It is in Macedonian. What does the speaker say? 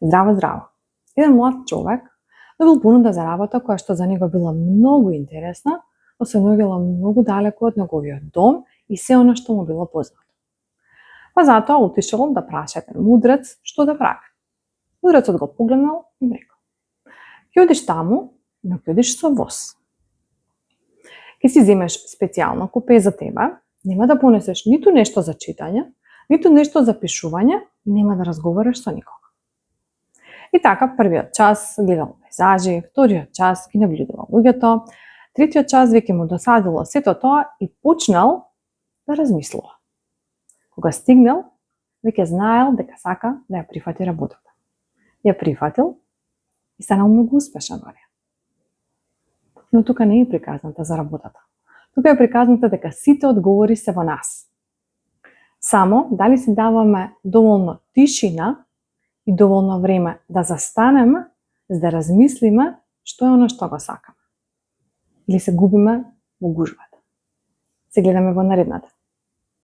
Здраво, здраво. Еден млад човек добил понуда за работа која што за него била многу интересна, но се наоѓала многу далеку од неговиот дом и се она што му било познато. Па затоа отишол да праша еден мудрец што да прави. Мудрецот го погледнал и му рекол: ќе одиш таму, но ќе одиш со воз. Ќе си земеш специјално купе за тебе, нема да понесеш ниту нешто за читање, ниту нешто за пишување и нема да разговараш со никого. И така, првиот час гледал пейзажи, вториот час ги наблюдувал луѓето, третиот час веќе му досадило сето тоа и почнал да размислува. Кога стигнал, веќе знаел дека сака да ја прифати работата. Ја прифатил и станал многу успешен во неа. Но тука не е приказната за работата. Тука е приказната дека сите одговори се во нас. Само дали си даваме доволно тишина и доволно време да застанеме, за да размислиме што е оно што го сакаме. Или се губиме во гужвата. Се гледаме во наредната